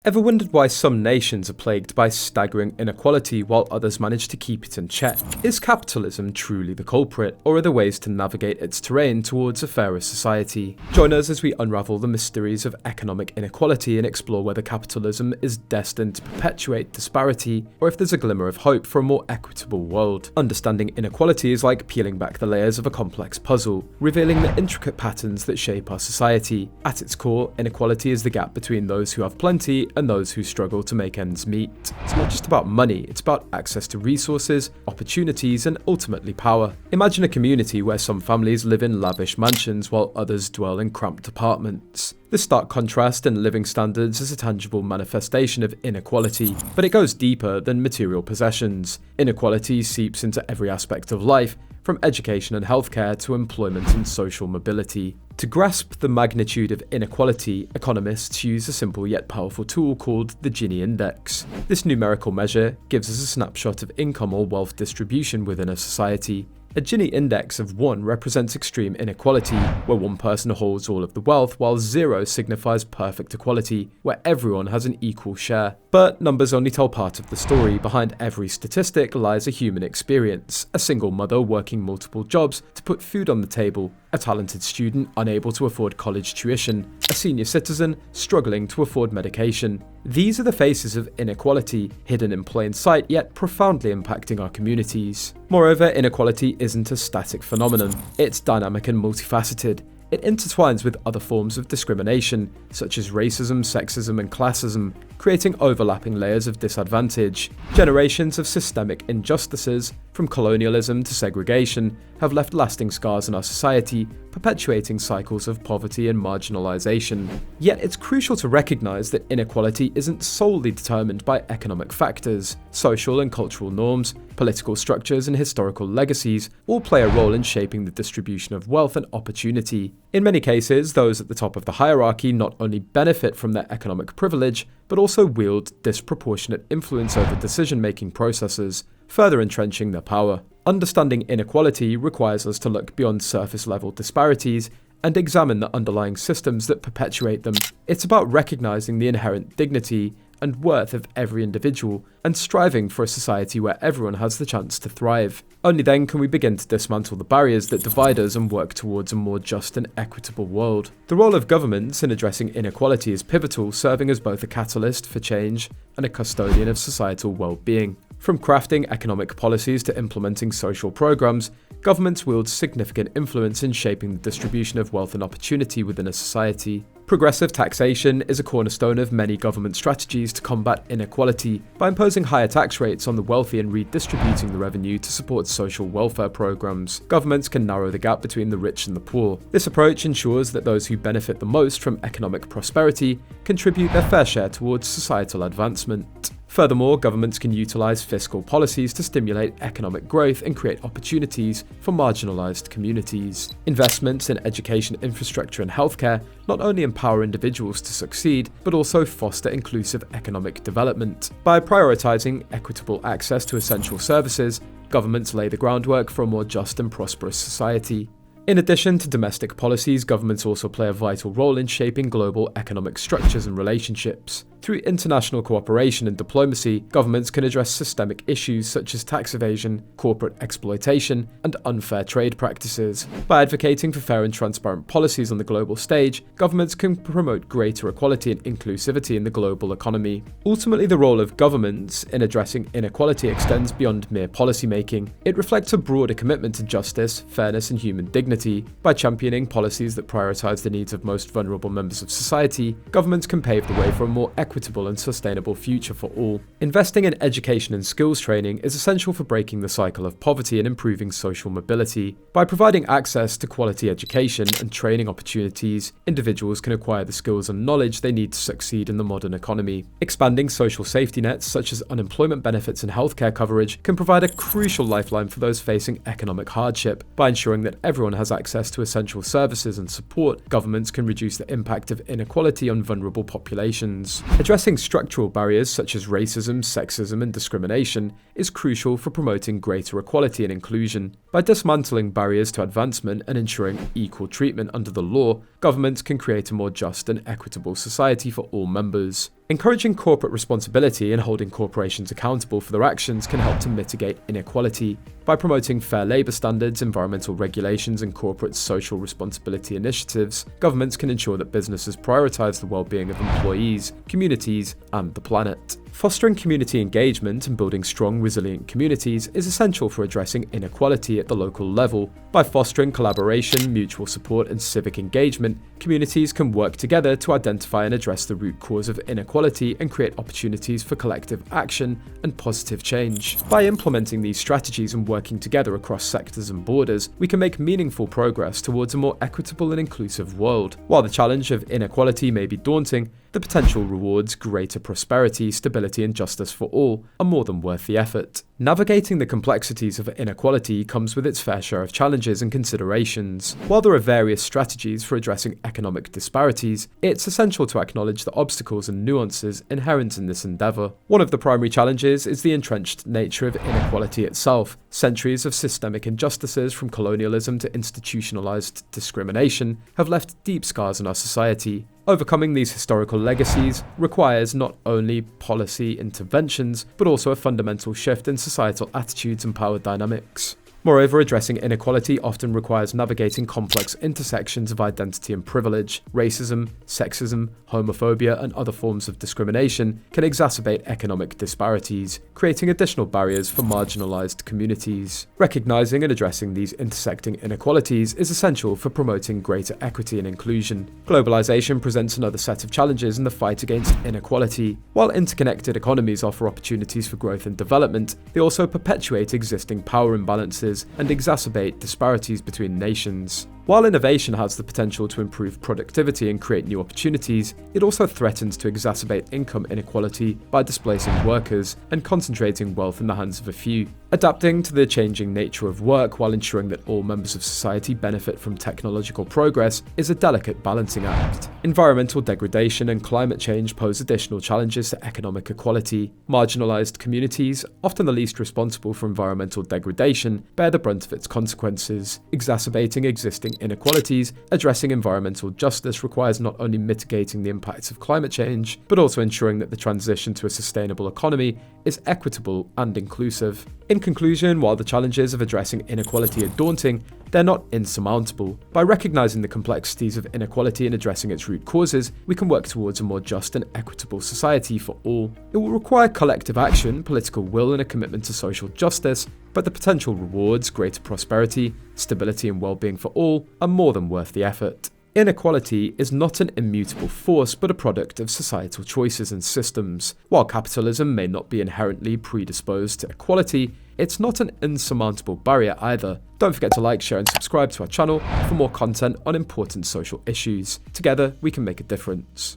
Ever wondered why some nations are plagued by staggering inequality while others manage to keep it in check? Is capitalism truly the culprit, or are there ways to navigate its terrain towards a fairer society? Join us as we unravel the mysteries of economic inequality and explore whether capitalism is destined to perpetuate disparity, or if there's a glimmer of hope for a more equitable world. Understanding inequality is like peeling back the layers of a complex puzzle, revealing the intricate patterns that shape our society. At its core, inequality is the gap between those who have plenty and those who struggle to make ends meet. It's not just about money, it's about access to resources, opportunities, and ultimately power. Imagine a community where some families live in lavish mansions while others dwell in cramped apartments. This stark contrast in living standards is a tangible manifestation of inequality, but it goes deeper than material possessions. Inequality seeps into every aspect of life, from education and healthcare to employment and social mobility. To grasp the magnitude of inequality, economists use a simple yet powerful tool called the Gini index. This numerical measure gives us a snapshot of income or wealth distribution within a society. A Gini index of 1 represents extreme inequality, where one person holds all of the wealth, while 0 signifies perfect equality, where everyone has an equal share. But numbers only tell part of the story. Behind every statistic lies a human experience: a single mother working multiple jobs to put food on the table, a talented student unable to afford college tuition, a senior citizen struggling to afford medication. These are the faces of inequality, hidden in plain sight yet profoundly impacting our communities. Moreover, inequality isn't a static phenomenon. It's dynamic and multifaceted. It intertwines with other forms of discrimination, such as racism, sexism, and classism, creating overlapping layers of disadvantage. Generations of systemic injustices, from colonialism to segregation, have left lasting scars in our society, perpetuating cycles of poverty and marginalization. Yet it's crucial to recognize that inequality isn't solely determined by economic factors. Social and cultural norms, political structures, and historical legacies all play a role in shaping the distribution of wealth and opportunity. In many cases, those at the top of the hierarchy not only benefit from their economic privilege, but also wield disproportionate influence over decision-making processes, further entrenching their power. Understanding inequality requires us to look beyond surface-level disparities and examine the underlying systems that perpetuate them. It's about recognizing the inherent dignity and worth of every individual and striving for a society where everyone has the chance to thrive. Only then can we begin to dismantle the barriers that divide us and work towards a more just and equitable world. The role of governments in addressing inequality is pivotal, serving as both a catalyst for change and a custodian of societal well-being. From crafting economic policies to implementing social programs, governments wield significant influence in shaping the distribution of wealth and opportunity within a society. Progressive taxation is a cornerstone of many government strategies to combat inequality by imposing higher tax rates on the wealthy and redistributing the revenue to support social welfare programs. Governments can narrow the gap between the rich and the poor. This approach ensures that those who benefit the most from economic prosperity contribute their fair share towards societal advancement. Furthermore, governments can utilize fiscal policies to stimulate economic growth and create opportunities for marginalized communities. Investments in education infrastructure and healthcare not only empower individuals to succeed, but also foster inclusive economic development. By prioritizing equitable access to essential services, governments lay the groundwork for a more just and prosperous society. In addition to domestic policies, governments also play a vital role in shaping global economic structures and relationships. Through international cooperation and diplomacy, governments can address systemic issues such as tax evasion, corporate exploitation, and unfair trade practices. By advocating for fair and transparent policies on the global stage, governments can promote greater equality and inclusivity in the global economy. Ultimately, the role of governments in addressing inequality extends beyond mere policymaking. It reflects a broader commitment to justice, fairness, and human dignity. By championing policies that prioritize the needs of most vulnerable members of society, governments can pave the way for a more equitable and sustainable future for all. Investing in education and skills training is essential for breaking the cycle of poverty and improving social mobility. By providing access to quality education and training opportunities, individuals can acquire the skills and knowledge they need to succeed in the modern economy. Expanding social safety nets such as unemployment benefits and healthcare coverage can provide a crucial lifeline for those facing economic hardship. By ensuring that everyone has access to essential services and support, governments can reduce the impact of inequality on vulnerable populations. Addressing structural barriers such as racism, sexism, and discrimination is crucial for promoting greater equality and inclusion. By dismantling barriers to advancement and ensuring equal treatment under the law, governments can create a more just and equitable society for all members. Encouraging corporate responsibility and holding corporations accountable for their actions can help to mitigate inequality. By promoting fair labour standards, environmental regulations, and corporate social responsibility initiatives, governments can ensure that businesses prioritise the well-being of employees, communities, and the planet. Fostering community engagement and building strong, resilient communities is essential for addressing inequality at the local level. By fostering collaboration, mutual support, and civic engagement, communities can work together to identify and address the root cause of inequality and create opportunities for collective action and positive change. By implementing these strategies and working together across sectors and borders, we can make meaningful progress towards a more equitable and inclusive world. While the challenge of inequality may be daunting, the potential rewards, greater prosperity, stability, and justice for all, are more than worth the effort. Navigating the complexities of inequality comes with its fair share of challenges and considerations. While there are various strategies for addressing economic disparities, it's essential to acknowledge the obstacles and nuances inherent in this endeavour. One of the primary challenges is the entrenched nature of inequality itself. Centuries of systemic injustices, from colonialism to institutionalised discrimination, have left deep scars in our society. Overcoming these historical legacies requires not only policy interventions, but also a fundamental shift in societal attitudes and power dynamics. Moreover, addressing inequality often requires navigating complex intersections of identity and privilege. Racism, sexism, homophobia, and other forms of discrimination can exacerbate economic disparities, creating additional barriers for marginalized communities. Recognizing and addressing these intersecting inequalities is essential for promoting greater equity and inclusion. Globalization presents another set of challenges in the fight against inequality. While interconnected economies offer opportunities for growth and development, they also perpetuate existing power imbalances and exacerbate disparities between nations. While innovation has the potential to improve productivity and create new opportunities, it also threatens to exacerbate income inequality by displacing workers and concentrating wealth in the hands of a few. Adapting to the changing nature of work while ensuring that all members of society benefit from technological progress is a delicate balancing act. Environmental degradation and climate change pose additional challenges to economic equality. Marginalized communities, often the least responsible for environmental degradation, bear the brunt of its consequences. Exacerbating existing inequalities, addressing environmental justice requires not only mitigating the impacts of climate change, but also ensuring that the transition to a sustainable economy is equitable and inclusive. In conclusion, while the challenges of addressing inequality are daunting, they're not insurmountable. By recognizing the complexities of inequality and addressing its root causes, we can work towards a more just and equitable society for all. It will require collective action, political will, and a commitment to social justice, but the potential rewards, greater prosperity, stability, and well-being for all are more than worth the effort. Inequality is not an immutable force, but a product of societal choices and systems. While capitalism may not be inherently predisposed to equality, it's not an insurmountable barrier either. Don't forget to like, share, and subscribe to our channel for more content on important social issues. Together, we can make a difference.